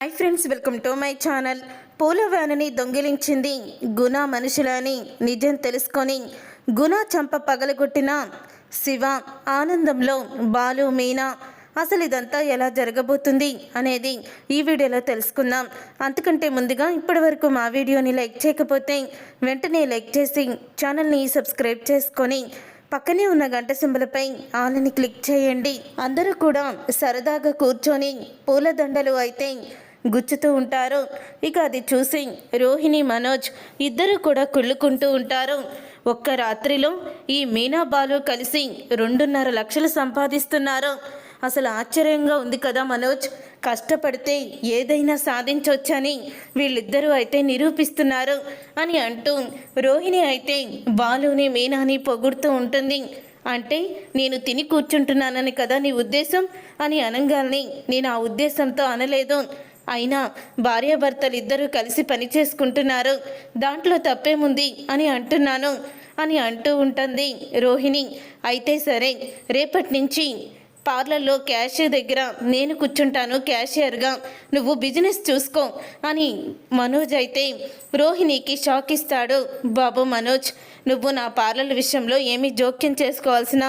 Hi friends, welcome to my channel. పూల వ్యానుని దొంగిలించింది గుణ మనుషులని నిజం తెలుసుకొని గుణ చంప పగలగొట్టిన శివ ఆనందంలో బాలు మీనా. అసలు ఇదంతా ఎలా జరగబోతుంది అనేది ఈ వీడియోలో తెలుసుకుందాం. అంతకంటే ముందుగా ఇప్పటివరకు మా వీడియోని లైక్ చేయకపోతే వెంటనే లైక్ చేసి ఛానల్ని సబ్స్క్రైబ్ చేసుకొని పక్కనే ఉన్న గంట సింబలపై ఆలని క్లిక్ చేయండి. అందరూ కూడా సరదాగా కూర్చొని పూలదండలు అయితే గుచ్చుతూ ఉంటారు. ఇక అది చూసి రోహిణి, మనోజ్ ఇద్దరు కూడా కుళ్ళుకుంటూ ఉంటారు. ఒక్క రాత్రిలో ఈ మీనా బాలు కలిసి 2.5 లక్షలు సంపాదిస్తున్నారు. అసలు ఆశ్చర్యంగా ఉంది కదా మనోజ్. కష్టపడితే ఏదైనా సాధించవచ్చని వీళ్ళిద్దరూ అయితే నిరూపిస్తున్నారు అని అంటూ రోహిణి అయితే బాలుని, మీనాని పొగుడుతూ ఉంటుంది. అంటే నేను తిని కూర్చుంటున్నానని కదా నీ ఉద్దేశం అని అనగానే నేను ఆ ఉద్దేశంతో అనలేదు. అయినా భార్యాభర్తలు ఇద్దరూ కలిసి పని చేసుకుంటున్నారు, దాంట్లో తప్పేముంది అని అంటున్నాను అని అంటూ ఉంటుంది రోహిణి. అయితే సరే, రేపటి నుంచి పార్లర్లో క్యాషియర్ దగ్గర నేను కూర్చుంటాను క్యాషియర్గా, నువ్వు బిజినెస్ చూసుకో అని మనోజ్ అయితే రోహిణికి షాక్ ఇస్తాడు. బాబు మనోజ్, నువ్వు నా పార్లర్ విషయంలో ఏమీ జోక్యం చేసుకోవాల్సిన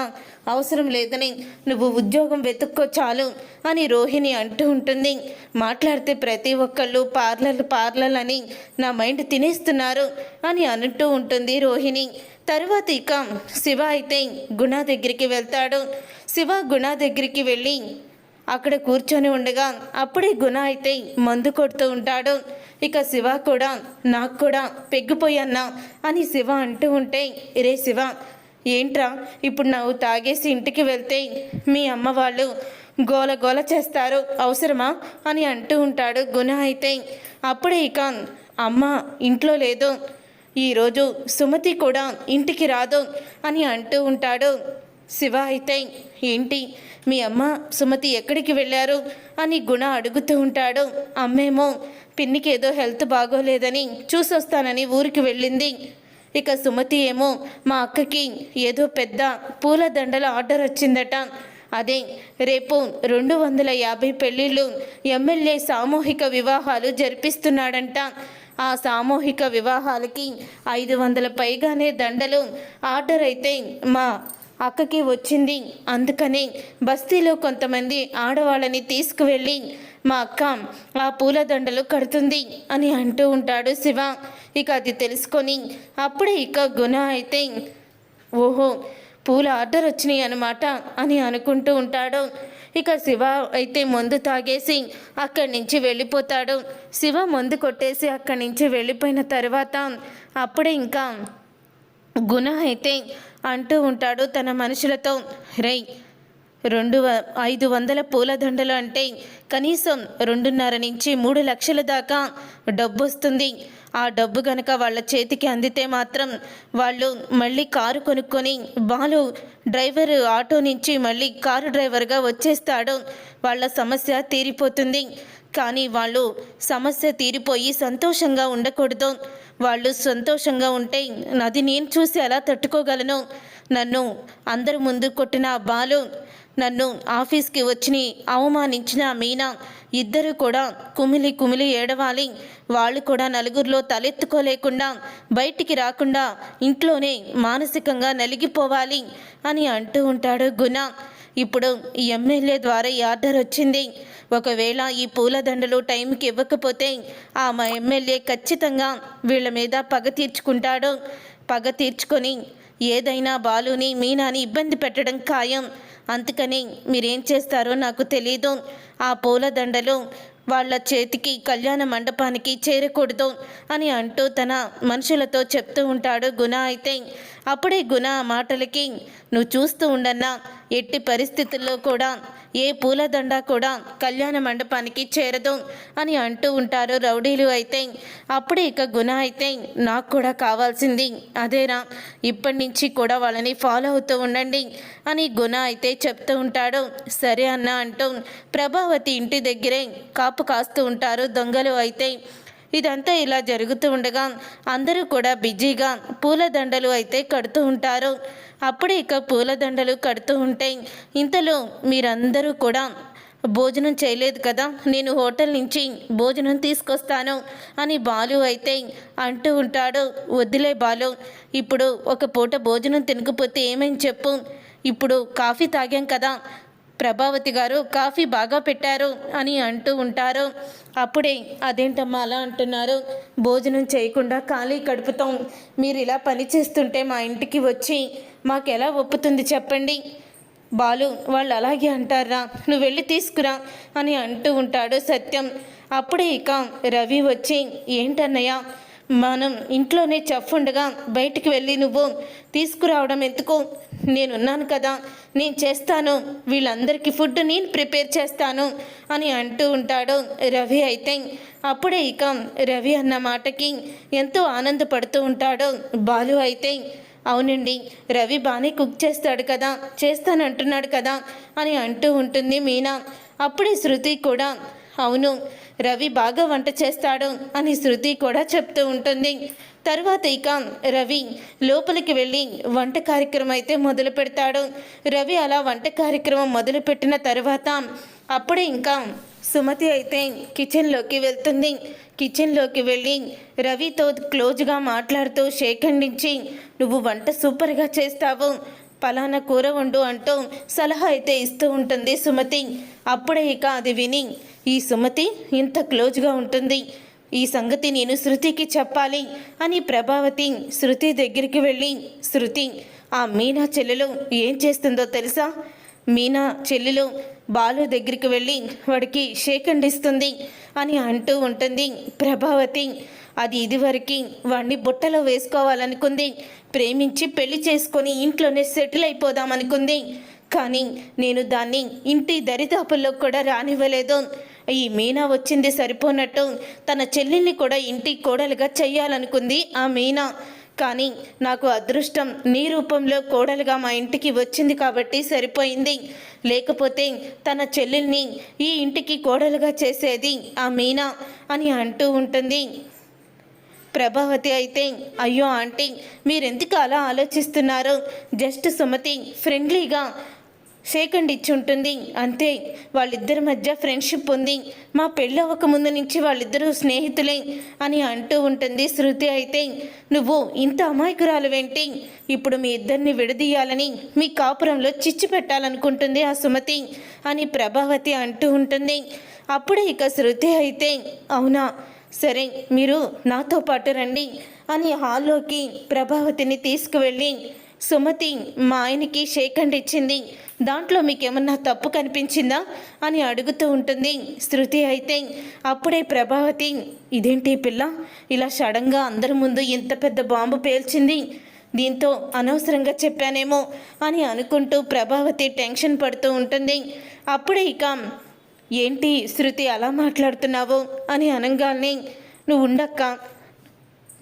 అవసరం లేదని, నువ్వు ఉద్యోగం వెతుక్కో చాలు అని రోహిణి అంటూ ఉంటుంది. మాట్లాడితే ప్రతి ఒక్కళ్ళు పార్లర్ అని నా మైండ్ తినేస్తున్నారు అని అంటూ ఉంటుంది రోహిణి. తర్వాత ఇక శివ అయితే గుణ దగ్గరికి వెళ్తాడు. శివ గుణ దగ్గరికి వెళ్ళి అక్కడ కూర్చొని ఉండగా అప్పుడే గుణ అయితే మందు కొడుతూ ఉంటాడు. ఇక శివ కూడా నాకు కూడా పెగ్గిపోయన్నా అని శివ అంటూ ఉంటే, రే శివ, ఏంట్రా ఇప్పుడు నువ్వు తాగేసి ఇంటికి వెళ్తే మీ అమ్మ వాళ్ళు గోల గోల చేస్తారు, అవసరమా అని అంటూ ఉంటాడు గుణ అయితే. అప్పుడే ఇక అమ్మ ఇంట్లో లేదు, ఈరోజు సుమతి కూడా ఇంటికి రాదు అని అంటూ ఉంటాడు. శివ అయితే ఏంటి మీ అమ్మ సుమతి ఎక్కడికి వెళ్ళారు అని గుణ అడుగుతూ ఉంటాడు. అమ్మేమో పిన్నికి ఏదో హెల్త్ బాగోలేదని చూసొస్తానని ఊరికి వెళ్ళింది. ఇక సుమతి ఏమో మా అక్కకి ఏదో పెద్ద పూలదండల ఆర్డర్ వచ్చిందట, అదే రేపు 250 పెళ్ళిళ్ళు ఎమ్మెల్యే సామూహిక వివాహాలు జరిపిస్తున్నాడంట. ఆ సామూహిక వివాహాలకి 500 పైగానే దండలు ఆర్డర్ అయితే మా అక్కకి వచ్చింది. అందుకని బస్తీలో కొంతమంది ఆడవాళ్ళని తీసుకువెళ్ళి మా అక్క ఆ పూలదండలు కడుతుంది అని అంటూ ఉంటాడు శివ. ఇక అది తెలుసుకొని అప్పుడే ఇక గుణ అయితే ఓహో పూల ఆర్డర్ వచ్చినాయి అన్నమాట అని అనుకుంటూ ఉంటాడు. ఇక శివ అయితే మందు తాగేసి అక్కడి నుంచి వెళ్ళిపోతాడు. శివ మందు కొట్టేసి అక్కడి నుంచి వెళ్ళిపోయిన తర్వాత అప్పుడే ఇంకా గుణ అయితే అంటూ ఉంటాడు తన మనుషులతో, రై 500 పూలదండలు అంటే కనీసం 2.5 నుంచి 3 లక్షల దాకా డబ్బు వస్తుంది. ఆ డబ్బు గనక వాళ్ళ చేతికి అందితే మాత్రం వాళ్ళు మళ్ళీ కారు కొనుక్కొని బాలు డ్రైవర్ ఆటో నుంచి మళ్ళీ కారు డ్రైవర్గా వచ్చేస్తాడు. వాళ్ళ సమస్య తీరిపోతుంది. కానీ వాళ్ళు సమస్య తీరిపోయి సంతోషంగా ఉండకూడదు. వాళ్ళు సంతోషంగా ఉంటే అది నేను చూసి ఎలా తట్టుకోగలను. నన్ను అందరి ముందు కొట్టిన బాలు, నన్ను ఆఫీస్కి వచ్చి అవమానించిన మీనా ఇద్దరు కూడా కుమిలి కుమిలి ఏడవాలి. వాళ్ళు కూడా నలుగురిలో తలెత్తుకోలేకుండా బయటికి రాకుండా ఇంట్లోనే మానసికంగా నలిగిపోవాలి అని అంటూ ఉంటాడు గుణ. ఇప్పుడు ఎమ్మెల్యే ద్వారా ఈ ఆర్డర్ వచ్చింది. ఒకవేళ ఈ పూలదండలు టైంకి ఇవ్వకపోతే ఆ మా ఎమ్మెల్యే ఖచ్చితంగా వీళ్ళ మీద పగ తీర్చుకుంటాడు. పగ తీర్చుకొని ఏదైనా బాలుని, మీనాని ఇబ్బంది పెట్టడం ఖాయం. అందుకని మీరేం చేస్తారో నాకు తెలీదు. ఆ పూలదండలు వాళ్ళ చేతికి కళ్యాణ మండపానికి చేరకూడదు అని అంటూ తన మనుషులతో చెప్తూ ఉంటాడు గుణ అయితే. అప్పుడే గుణ మాటలకి నువ్వు చూస్తూ ఉండన్నా, ఎట్టి పరిస్థితుల్లో కూడా ఏ పూలదండ కూడా కళ్యాణ మండపానికి చేరదు అని అంటూ ఉంటారు రౌడీలు అయితే. అప్పుడే ఇక గుణ అయితే నాకు కూడా కావాల్సింది అదేరా, ఇప్పటి నుంచి కూడా వాళ్ళని ఫాలో అవుతూ ఉండండి అని గుణ అయితే చెప్తూ ఉంటాడు. సరే అన్న అంటూ ప్రభావతి ఇంటి దగ్గరే కాపు కాస్తూ ఉంటారు దొంగలు అయితే. ఇదంతా ఇలా జరుగుతూ ఉండగా అందరూ కూడా బిజీగా పూలదండలు అయితే కడుతూ ఉంటారు. అప్పుడే ఇక పూలదండలు కడుతూ ఉంటే ఇంతలో మీరందరూ కూడా భోజనం చేయలేదు కదా, నేను హోటల్ నుంచి భోజనం తీసుకొస్తాను అని బాలు అయితే అంటూ ఉంటాడు. వద్దులే బాలు, ఇప్పుడు ఒక పూట భోజనం తినకపోతే ఏమని చెప్పు. ఇప్పుడు కాఫీ తాగాం కదా, ప్రభావతి గారు కాఫీ బాగా పెట్టారు అని అంటూ ఉంటారు. అప్పుడే అదేంటమ్మా అలా అంటున్నారు, భోజనం చేయకుండా ఖాళీ కడుపుతాం మీరు ఇలా పని చేస్తుంటే మా ఇంటికి వచ్చి మాకెలా ఒప్పుతుంది చెప్పండి. బాలు వాళ్ళు అలాగే అంటారా, నువ్వు వెళ్ళి తీసుకురా అని అంటూ ఉంటాడు సత్యం. అప్పుడే ఇక రవి వచ్చి ఏంటన్నయ్య, మనం ఇంట్లోనే చెఫ్ ఉండగా బయటికి వెళ్ళి నువ్వు తీసుకురావడం ఎందుకు, నేనున్నాను కదా, నేను చేస్తాను, వీళ్ళందరికీ ఫుడ్ నేను ప్రిపేర్ చేస్తాను అని అంటూ ఉంటాడు రవి. అయితే అప్పుడే ఇక రవి అన్న మాటకి ఎంతో ఆనందపడుతూ ఉంటాడు బాలు. అయితే అవునండి, రవి బాగానే కుక్ చేస్తాడు కదా, చేస్తానంటున్నాడు కదా అని అంటూ ఉంటుంది మీనా. అప్పుడే శృతి కూడా అవును రవి బాగా వంట చేస్తాడు అని శృతి కూడా చెప్తూ ఉంటుంది. తర్వాత ఇక రవి లోపలికి వెళ్ళి వంట కార్యక్రమం అయితే మొదలు పెడతాడు. రవి అలా వంట కార్యక్రమం మొదలుపెట్టిన తర్వాత అప్పుడే ఇంకా సుమతి అయితే కిచెన్లోకి వెళ్తుంది. కిచెన్లోకి వెళ్ళి రవితో క్లోజ్గా మాట్లాడుతూ షేక్ హ్యాండ్ ఇచ్చి నువ్వు వంట సూపర్గా చేస్తావు, పలానా కూర వండు అంటూ సలహా అయితే ఇస్తూ ఉంటుంది సుమతి. అప్పుడే ఇక అది విని ఈ సుమతి ఇంత క్లోజ్గా ఉంటుంది, ఈ సంగతి నేను శృతికి చెప్పాలి అని ప్రభావతి శృతి దగ్గరికి వెళ్ళి శృతి ఆ మీనా చెల్లెలు ఏం చేస్తుందో తెలుసా, మీనా చెల్లెలు బాలు దగ్గరికి వెళ్ళి వాడికి షేక్ హ్యాండ్ ఇస్తుంది అని అంటూ ఉంటుంది ప్రభావతి. అది ఇదివరకు వాడిని బుట్టలో వేసుకోవాలనుకుంది, ప్రేమించి పెళ్లి చేసుకొని ఇంట్లోనే సెటిల్ అయిపోదామనుకుంది, కానీ నేను దాన్ని ఇంటి దరిదాపుల్లో కూడా రానివ్వలేదు. ఈ మీనా వచ్చింది సరిపోనట్టు తన చెల్లెల్ని కూడా ఇంటి కోడలుగా చెయ్యాలనుకుంది ఆ మీనా. కానీ నాకు అదృష్టం నీ రూపంలో కోడలుగా మా ఇంటికి వచ్చింది కాబట్టి సరిపోయింది, లేకపోతే తన చెల్లెల్ని ఈ ఇంటికి కోడలుగా చేసేది ఆ మీనా అని అంటూ ఉంటుంది ప్రభావతి. అయితే అయ్యో ఆంటీ మీరెందుకు అలా ఆలోచిస్తున్నారు, జస్ట్ సుమతి ఫ్రెండ్లీగా షేక్ హ్యాండ్ ఇచ్చి ఉంటుంది అంతే, వాళ్ళిద్దరి మధ్య ఫ్రెండ్షిప్ ఉంది, మా పెళ్ళి అవ్వక ముందు నుంచి వాళ్ళిద్దరూ స్నేహితులే అని అంటూ ఉంటుంది శృతి. అయితే నువ్వు ఇంత అమాయకురాలువేంటి, ఇప్పుడు మీ ఇద్దరిని విడదీయాలని మీ కాపురంలో చిచ్చు పెట్టాలనుకుంటుంది ఆ సుమతి అని ప్రభావతి అంటూ ఉంటుంది. అప్పుడే ఇక శృతి అయితే అవునా సరే మీరు నాతో పాటు రండి అని హాల్లోకి ప్రభావతిని తీసుకువెళ్ళి సుమతి మా ఆయనకి షేక్ హ్యాండ్ ఇచ్చింది, దాంట్లో మీకేమన్నా తప్పు కనిపించిందా అని అడుగుతూ ఉంటుంది శృతి. అయితే అప్పుడే ప్రభావతి ఇదేంటి పిల్ల ఇలా సడన్గా అందరి ముందు ఇంత పెద్ద బాంబు పేల్చింది, దీంతో అనవసరంగా చెప్పానేమో అని అనుకుంటూ ప్రభావతి టెన్షన్ పడుతూ ఉంటుంది. అప్పుడే ఇక ఏంటి శృతి అలా మాట్లాడుతున్నావు అని అనగానే నువ్వు ఉండక్క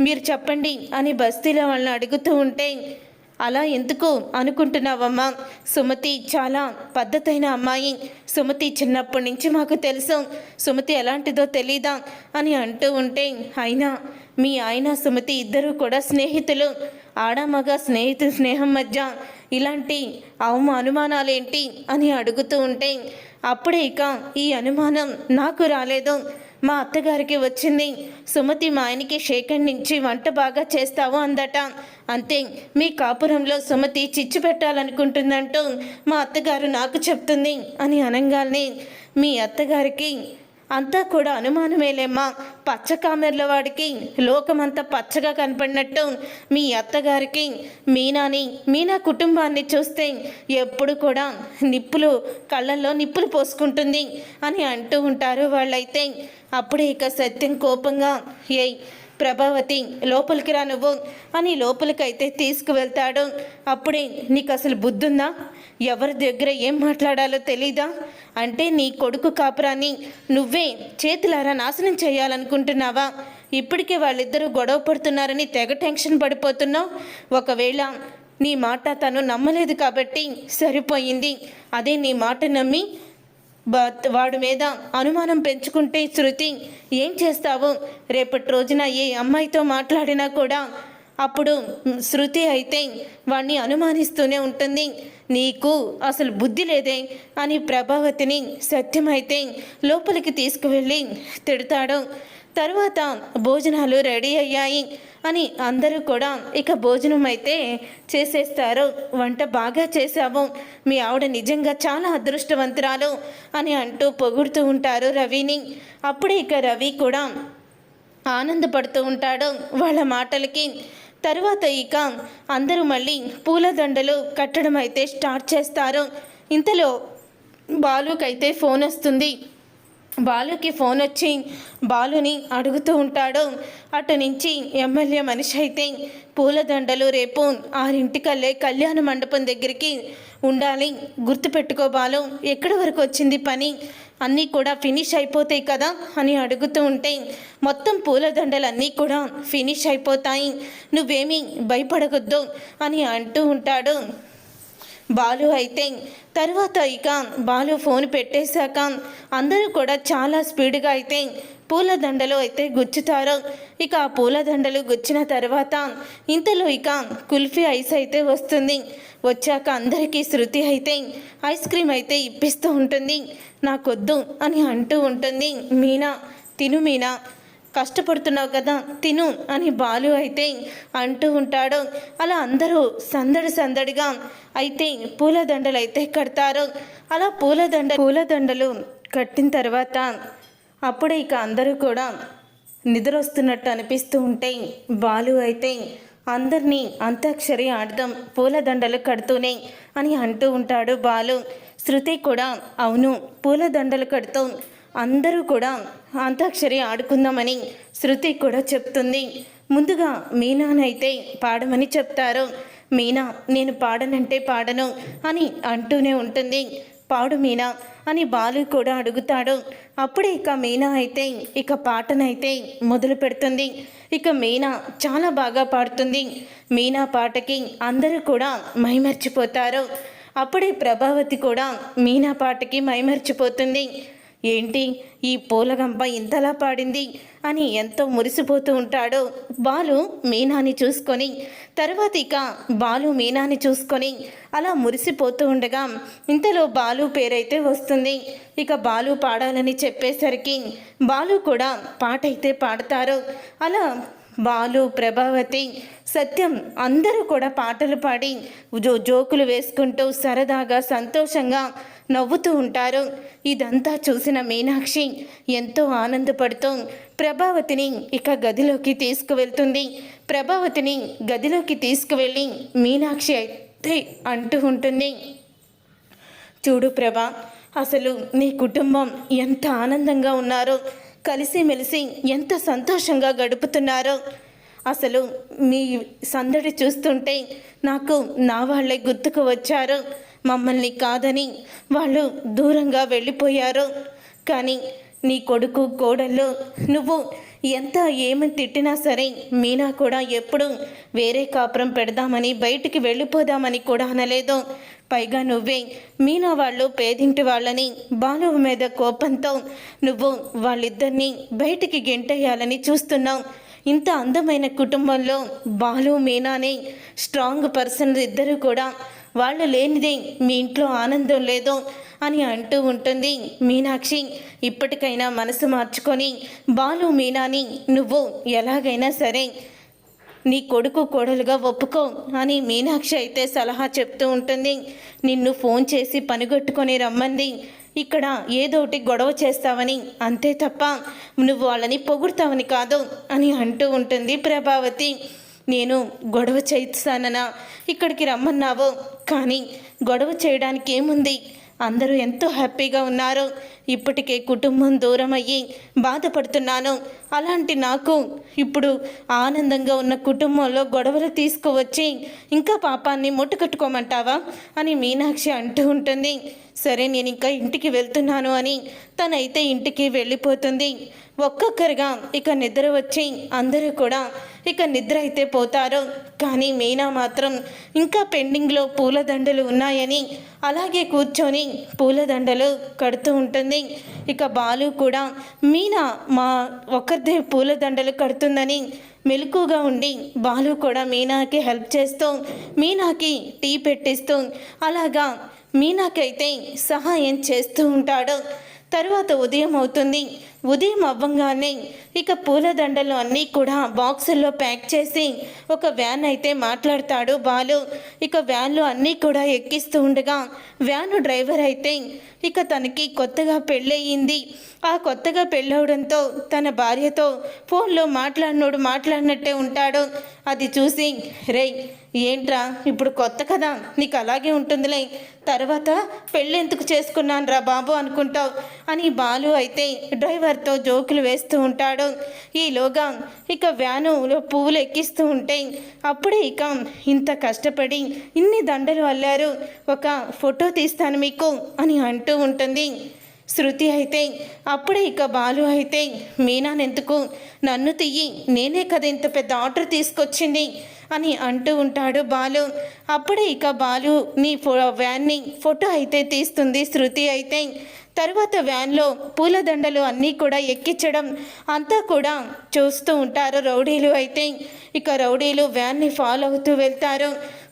మీరు చెప్పండి అని బస్తీలో వాళ్ళని అడుగుతూ ఉంటే అలా ఎందుకు అనుకుంటున్నావమ్మా, సుమతి చాలా పద్ధతైన అమ్మాయి, సుమతి చిన్నప్పటి నుంచి మాకు తెలుసు, సుమతి ఎలాంటిదో తెలీదా అని అంటూ ఉంటే అయినా మీ ఆయన సుమతి ఇద్దరూ కూడా స్నేహితులు, ఆడమగ స్నేహం మధ్య ఇలాంటి అనుమానాలేంటి అని అడుగుతూ ఉంటే అప్పుడే ఇక ఈ అనుమానం నాకు రాలేదు, మా అత్తగారికి వచ్చింది, సుమతి మా ఆయనకి షేక్ హ్యాండ్ ఇచ్చి వంట బాగా చేస్తావు అందట, అంతే మీ కాపురంలో సుమతి చిచ్చు పెట్టాలనుకుంటుందంటూ మా అత్తగారు నాకు చెప్తుంది అని అనగానే మీ అత్తగారికి అంతా కూడా అనుమానమేలేమ్మా, పచ్చ కామెర్ల వాడికి లోకమంతా పచ్చగా కనపడినట్టు మీ అత్తగారికి మీనా కుటుంబాన్ని చూస్తే ఎప్పుడు కూడా కళ్ళల్లో నిప్పులు పోసుకుంటుంది అని అంటూ ఉంటారు వాళ్ళైతే. అప్పుడే ఇక సత్యం కోపంగా ఏయ్ ప్రభావతి లోపలికి రా నువ్వు అని లోపలికైతే తీసుకువెళ్తాడు. అప్పుడే నీకు అసలు బుద్ధుందా, ఎవరి దగ్గర ఏం మాట్లాడాలో తెలీదా, అంటే నీ కొడుకు కాపురాన్ని నువ్వే చేతులారా నాశనం చేయాలనుకుంటున్నావా, ఇప్పటికే వాళ్ళిద్దరూ గొడవ పడుతున్నారని తెగ టెన్షన్ పడిపోతున్నావు, ఒకవేళ నీ మాట తను నమ్మలేదు కాబట్టి సరిపోయింది, అదే నీ మాట నమ్మి వాడి మీద అనుమానం పెంచుకుంటే శృతి ఏం చేస్తావు, రేపటి రోజున ఏ అమ్మాయితో మాట్లాడినా కూడా అప్పుడు శృతి అయితే వాణ్ణి అనుమానిస్తూనే ఉంటుంది. నీకు అసలు బుద్ధి లేదే అని ప్రభావతిని సత్యమైతే లోపలికి తీసుకువెళ్ళి తిడతాడు. తర్వాత భోజనాలు రెడీ అయ్యాయి అని అందరూ కూడా ఇక భోజనం అయితే చేసేస్తారు. వంట బాగా చేశావు, మీ ఆవిడ నిజంగా చాలా అదృష్టవంతురాలు అని అంటూ పొగుడుతూ ఉంటారు రవిని. అప్పుడే ఇక రవి కూడా ఆనందపడుతూ ఉంటాడు వాళ్ళ మాటలకి. తర్వాత ఇక అందరూ మళ్ళీ పూలదండలు కట్టడం అయితే స్టార్ట్ చేస్తారు. ఇంతలో బాలుకైతే ఫోన్ వస్తుంది. బాలుకి ఫోన్ వచ్చి బాలుని అడుగుతూ ఉంటాడు. అటు నుంచి ఎమ్మెల్యే మనిషి అయితే పూలదండలు రేపు 6 కళ్యాణ మండపం దగ్గరికి ఉండాలి, గుర్తుపెట్టుకో బాలు, ఎక్కడి వరకు వచ్చింది పని, అన్నీ కూడా ఫినిష్ అయిపోతాయి కదా అని అడుగుతూ ఉంటే మొత్తం పూలదండలన్నీ కూడా ఫినిష్ అయిపోతాయి, నువ్వేమీ భయపడవద్దు అని అంటూ ఉంటాడు బాలు అయితే. తర్వాత ఇక బాలు ఫోన్ పెట్టేశాక అందరూ కూడా చాలా స్పీడ్గా అయితే పూలదండలు అయితే గుచ్చుతారు. ఇక ఆ పూలదండలు గుచ్చిన తర్వాత ఇంతలో ఇక కుల్ఫీ ఐస్ అయితే వస్తుంది. వచ్చాక అందరికీ శృతి అయితే ఐస్ క్రీమ్ అయితే ఇప్పిస్తూ ఉంటుంది. నాకొద్దు అని అంటూ ఉంటుంది. మీనా, తిను మీనా, కష్టపడుతున్నావు కదా, తిను అని బాలు అయితే అంటూ ఉంటాడు. అలా అందరూ సందడిగా అయితే పూలదండలు అయితే కడతారు. అలా పూలదండలు కట్టిన తర్వాత అప్పుడే ఇక అందరూ కూడా నిద్ర వస్తున్నట్టు అనిపిస్తూ ఉంటే బాలు అయితే అందరినీ అంత్యాక్షరి ఆడదాం పూలదండలు కడుతూనే అని అంటూ ఉంటాడు బాలు. శృతి కూడా అవును, పూలదండలు కడుతూ అందరూ కూడా అంతాక్షరి ఆడుకుందామని శృతి కూడా చెప్తుంది. ముందుగా మీనానైతే పాడమని చెప్తారు. మీనా, నేను పాడనంటే పాడను అని అంటూనే ఉంటుంది. పాడు మీనా అని బాలు కూడా అడుగుతాడు. అప్పుడే ఇక మీనా అయితే ఇక పాటనైతే మొదలు పెడుతుంది. ఇక మీనా చాలా బాగా పాడుతుంది. మీనా పాటకి అందరూ కూడా మైమర్చిపోతారు. అప్పుడే ప్రభావతి కూడా మీనా పాటకి మైమర్చిపోతుంది. ఏంటి ఈ పూలగంప ఇంతలా పాడింది అని ఎంతో మురిసిపోతూ ఉంటాడు బాలు మీనాని చూసుకొని. తర్వాత ఇక బాలు మీనాని చూసుకొని అలా మురిసిపోతూ ఉండగా ఇంతలో బాలు పేరైతే వస్తుంది. ఇక బాలు పాడాలని చెప్పేసరికి బాలు కూడా పాట అయితే పాడతారు. అలా బాలు, ప్రభావతి, సత్యం అందరూ కూడా పాటలు పాడి జోకులు వేసుకుంటూ సరదాగా సంతోషంగా నవ్వుతూ ఉంటారు. ఇదంతా చూసిన మీనాక్షి ఎంతో ఆనందపడుతూ ప్రభావతిని ఇక గదిలోకి తీసుకువెళ్తుంది. ప్రభావతిని గదిలోకి తీసుకువెళ్ళి మీనాక్షి అయితే అంటూ ఉంటుంది, చూడు ప్రభా, అసలు నీ కుటుంబం ఎంత ఆనందంగా ఉన్నారో, కలిసిమెలిసి ఎంత సంతోషంగా గడుపుతున్నారో. అసలు మీ సందడి చూస్తుంటే నాకు నా వాళ్ళే గుర్తుకు వచ్చారు. మమ్మల్ని కాదని వాళ్ళు దూరంగా వెళ్ళిపోయారు. కానీ నీ కొడుకు, కోడళ్ళు, నువ్వు ఎంత ఏమి తిట్టినా సరే మీనా కూడా ఎప్పుడు వేరే కాపురం పెడదామని, బయటికి వెళ్ళిపోదామని కూడా అనలేదు. పైగా నువ్వే మీనా వాళ్ళు పేదింటి వాళ్ళని బాలు మీద కోపంతో నువ్వు వాళ్ళిద్దరినీ బయటికి గెంటేయాలని చూస్తున్నావు. ఇంత అందమైన కుటుంబంలో బాలు, మీనానే స్ట్రాంగ్ పర్సన్ ఇద్దరు కూడా, వాళ్ళు లేనిదే మీ ఇంట్లో ఆనందం లేదు అని అంటూ ఉంటుంది మీనాక్షి. ఇప్పటికైనా మనసు మార్చుకొని బాలు, మీనాని నువ్వు ఎలాగైనా సరే నీ కొడుకు, కోడలుగా ఒప్పుకో అని మీనాక్షి అయితే సలహా చెప్తూ ఉంటుంది. నిన్ను ఫోన్ చేసి పనిగొట్టుకొని రమ్మంది, ఇక్కడ ఏదోటి గొడవ చేస్తావని, అంతే తప్ప నువ్వు వాళ్ళని పొగుడతావని కాదు అని అంటూ ఉంటుంది ప్రభావతి. నేను గొడవ చేస్తానన్నా ఇక్కడికి రమ్మన్నావు, కానీ గొడవ చేయడానికి ఏముంది, అందరూ ఎంతో హ్యాపీగా ఉన్నారు. ఇప్పటికే కుటుంబం దూరం అయ్యి బాధపడుతున్నాను. అలాంటి నాకు ఇప్పుడు ఆనందంగా ఉన్న కుటుంబంలో గొడవలు తీసుకువచ్చి ఇంకా పాపాన్ని ముట్టుకట్టుకోమంటావా అని మీనాక్షి అంటూ ఉంటుంది. సరే, నేను ఇంకా ఇంటికి వెళ్తున్నాను అని తనైతే ఇంటికి వెళ్ళిపోతుంది. ఒక్కొక్కరుగా ఇక నిద్ర వచ్చి అందరూ కూడా ఇక నిద్ర అయితే పోతారు. కానీ మీనా మాత్రం ఇంకా పెండింగ్లో పూలదండలు ఉన్నాయని అలాగే కూర్చొని పూలదండలు కడుతూ ఉంటుంది. ఉంటుంది. ఇక బాలు కూడా మీనా మా ఒక్కరిదే పూలదండలు కడుతుందని మెలకుగా ఉండి బాలు కూడా మీనాకి హెల్ప్ చేస్తూ మీనాకి టీ పెట్టిస్తూ అలాగా మీనాకైతే సహాయం చేస్తూ ఉంటాడు. తరువాత ఉదయం అవుతుంది. ఉదయం అవ్వంగానే ఇక పూలదండలు అన్నీ కూడా బాక్సుల్లో ప్యాక్ చేసి ఒక వ్యాన్ అయితే మాట్లాడతాడు బాలు. ఇక వ్యాన్లో అన్నీ కూడా ఎక్కిస్తూ ఉండగా వ్యాను డ్రైవర్ అయితే ఇక తనకి కొత్తగా పెళ్ళయింది. ఆ కొత్తగా పెళ్ళవడంతో తన భార్యతో ఫోన్లో మాట్లాడినట్టే ఉంటాడు. అది చూసి రేయ్ ఏంట్రా ఇప్పుడు కొత్త కదా నీకు అలాగే ఉంటుందిలే, తర్వాత పెళ్ళెందుకు చేసుకున్నాను రా బాబు అనుకుంటావు అని బాలు అయితే డ్రైవర్తో జోకులు వేస్తూ ఉంటాడు. ఈలోగా ఇక వ్యానులో పువ్వులు ఎక్కిస్తూ ఉంటే అప్పుడే ఇక ఇంత కష్టపడి ఇన్ని దండలు అల్లారు, ఒక ఫోటో తీస్తాను మీకు అని అంటూ ఉంటుంది శృతి. అయితే అప్పుడే ఇక బాలు అయితే మీనానెందుకు, నన్ను తీయి, నేనే కదా ఇంత పెద్ద ఆర్డర్ తీసుకొచ్చింది అని అంటూ ఉంటాడు బాలు. అప్పుడే ఇక బాలు వ్యాన్ని ఫోటో అయితే తీస్తుంది శృతి. అయితే తర్వాత వ్యాన్లో పూలదండలు అన్నీ కూడా ఎక్కించడం అంతా కూడా చూస్తూ ఉంటారు రౌడీలు. అయితే ఇక రౌడీలు వ్యాన్ని ఫాలో అవుతూ వెళ్తారు.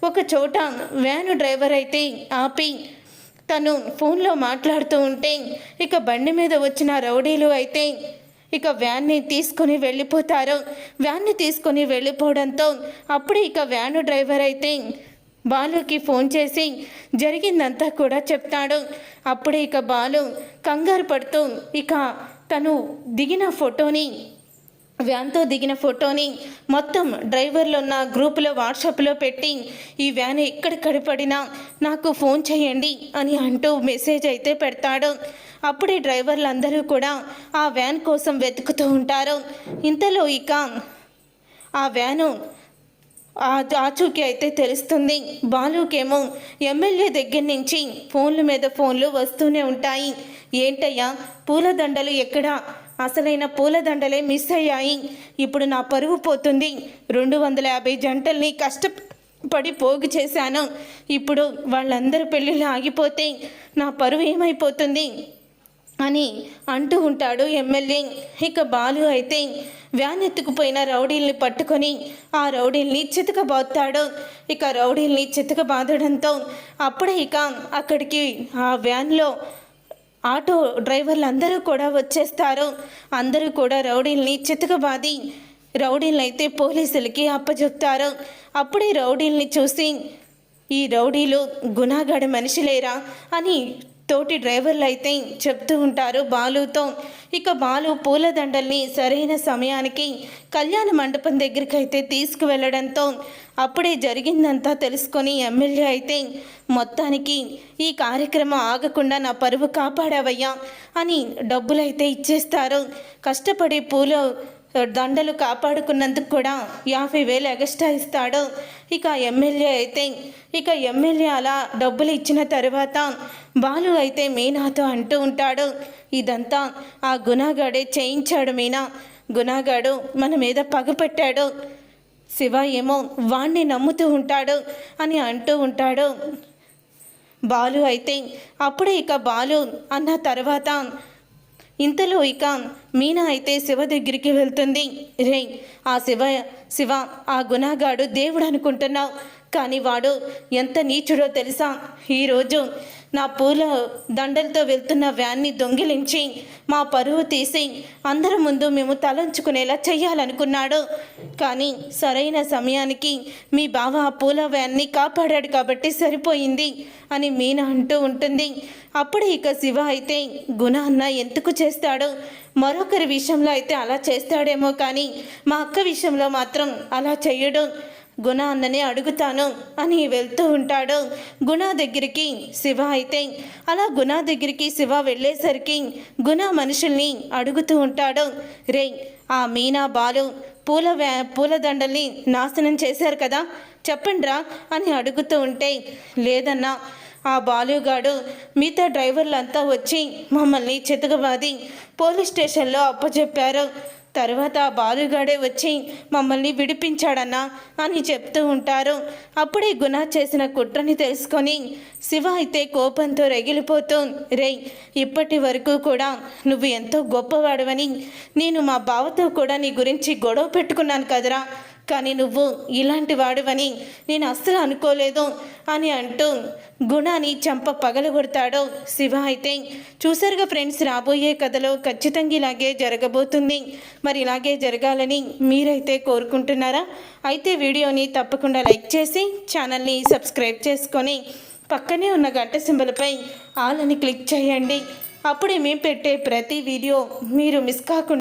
ఒక చోట వ్యాను డ్రైవర్ అయితే ఆపి తను ఫోన్లో మాట్లాడుతూ ఉంటే ఇక బండి మీద వచ్చిన రౌడీలు అయితే ఇక వ్యాన్ని తీసుకొని వెళ్ళిపోతారు. వ్యాన్ని తీసుకొని వెళ్ళిపోవడంతో అప్పుడు ఇక వ్యాను డ్రైవర్ అయితే బాలుకి ఫోన్ చేసి జరిగిందంతా కూడా చెప్తాడు. అప్పుడే ఇక బాలు కంగారు పడుతూ ఇక తను దిగిన ఫోటోని, వ్యాన్తో దిగిన ఫోటోని మొత్తం డ్రైవర్లు ఉన్న గ్రూపులో వాట్సాప్లో పెట్టి ఈ వ్యాన్ ఎక్కడిక్కడ పడినా నాకు ఫోన్ చేయండి అని అంటూ మెసేజ్ అయితే పెడతాడు. అప్పుడే డ్రైవర్లందరూ కూడా ఆ వ్యాన్ కోసం వెతుకుతూ ఉంటారు. ఇంతలో ఇక ఆ వ్యాను ఆచూకీ అయితే తెలుస్తుంది. బాలుకేమో ఎమ్మెల్యే దగ్గర నుంచి ఫోన్ల మీద ఫోన్లు వస్తూనే ఉంటాయి. ఏంటయ్యా పూలదండలు ఎక్కడా, అసలైన పూలదండలే మిస్ అయ్యాయి, ఇప్పుడు నా పరువు పోతుంది, 250 జంటల్ని కష్టపడి పోగు చేశాను, ఇప్పుడు వాళ్ళందరూ పెళ్ళిళ్ళు ఆగిపోతే నా పరువు ఏమైపోతుంది అని అంటూ ఉంటాడు ఎమ్మెల్యే. ఇక బాలు అయితే వ్యాన్ ఎత్తుకుపోయిన రౌడీల్ని పట్టుకొని ఆ రౌడీల్ని చితకబాదుతాడు. ఇక రౌడీల్ని చితకబాదడంతో అప్పుడే ఇక అక్కడికి ఆ వ్యాన్లో ఆటో డ్రైవర్లు అందరూ కూడా వచ్చేస్తారు. అందరూ కూడా రౌడీల్ని చితకబాది రౌడీల్ని అయితే పోలీసులకి అప్పచెప్తారు. అప్పుడే రౌడీల్ని చూసి ఈ రౌడీలు గుణాగాడి మనిషిలేరా అని తోటి డ్రైవర్లు అయితే చెప్తూ ఉంటారు బాలుతో. ఇక బాలు పూలదండల్ని సరైన సమయానికి కళ్యాణ మండపం దగ్గరికి అయితే తీసుకువెళ్ళడంతో అప్పుడే జరిగిందంతా తెలుసుకొని ఎమ్మెల్యే అయితే మొత్తానికి ఈ కార్యక్రమం ఆగకుండా నా పరువు కాపాడావయ్యా అని డబ్బులైతే ఇచ్చేస్తారు. కష్టపడి దండలు కాపాడుకున్నందుకు కూడా 50,000 ఎగస్ట్రా ఇస్తాడు. ఇక ఎమ్మెల్యే అయితే ఎమ్మెల్యే అలా డబ్బులు ఇచ్చిన తర్వాత బాలు అయితే మీనాతో అంటూ ఉంటాడు, ఇదంతా ఆ గుణాగాడే చేయించాడు మీనా, గుణాగాడు మన మీద పగపెట్టాడు, శివ ఏమో వాణ్ణి నమ్ముతూ ఉంటాడు అని అంటూ ఉంటాడు బాలు. అయితే అప్పుడే ఇక బాలు అన్న తర్వాత ఇంతలో ఇక మీనా అయితే శివ దగ్గరికి వెళ్తుంది. రే ఆ శివ ఆ గుణాగాడు దేవుడు అనుకుంటున్నావు, కానీ వాడు ఎంత నీచుడో తెలుసా, ఈరోజు నా పూల దండలతో వెళ్తున్న వ్యాన్ని దొంగిలించి మా పరువు తీసి అందరి ముందు మేము తలంచుకునేలా చెయ్యాలనుకున్నాడు. కానీ సరైన సమయానికి మీ బావ ఆ పూల వ్యాన్ని కాపాడాడు కాబట్టి సరిపోయింది అని మీనా అంటూ ఉంటుంది. అప్పుడు ఇక శివ అయితే గుణ అన్న ఎందుకు చేస్తాడు, మరొకరి విషయంలో అయితే అలా చేస్తాడేమో కానీ మా అక్క విషయంలో మాత్రం అలా చెయ్యడు, గుణ అన్ననే అడుగుతాను అని వెళ్తూ ఉంటాడు గుణ దగ్గరికి శివ. అయితే అలా గుణ దగ్గరికి శివ వెళ్ళేసరికి గుణ మనుషుల్ని అడుగుతూ ఉంటాడు, రే ఆ మీనా బాలు పూలదండల్ని నాశనం చేశారు కదా, చెప్పండిరా అని అడుగుతూ ఉంటే, లేదన్నా ఆ బాలుగాడు మిగతా డ్రైవర్లంతా వచ్చి మమ్మల్ని చితకబాది పోలీస్ స్టేషన్లో అప్పచెప్పారు, తర్వాత ఆ బాలుగాడే వచ్చి మమ్మల్ని విడిపించాడన్నా అని చెప్తూ ఉంటారు. అప్పుడే గుణ చేసిన కుట్రని తెలుసుకొని శివ అయితే కోపంతో రగిలిపోతూ, రేయ్, ఇప్పటి వరకు కూడా నువ్వు ఎంతో గొప్పవాడవని నేను మా బావతో కూడా నీ గురించి గొడవ పెట్టుకున్నాను కదరా, కానీ నువ్వు ఇలాంటి వాడివని నేను అస్సలు అనుకోలేదు అని అంటూ గుణాన్ని చంప పగలగొడతాడు శివ. అయితే చూసారుగా ఫ్రెండ్స్, రాబోయే కథలో ఖచ్చితంగా ఇలాగే జరగబోతుంది. మరి ఇలాగే జరగాలని మీరైతే కోరుకుంటున్నారా? అయితే వీడియోని తప్పకుండా లైక్ చేసి ఛానల్ని సబ్స్క్రైబ్ చేసుకొని పక్కనే ఉన్న గంట సింబల్పై ఆల్ అని క్లిక్ చేయండి. అప్పుడే మేము పెట్టే ప్రతి వీడియో మీరు మిస్ కాకుండా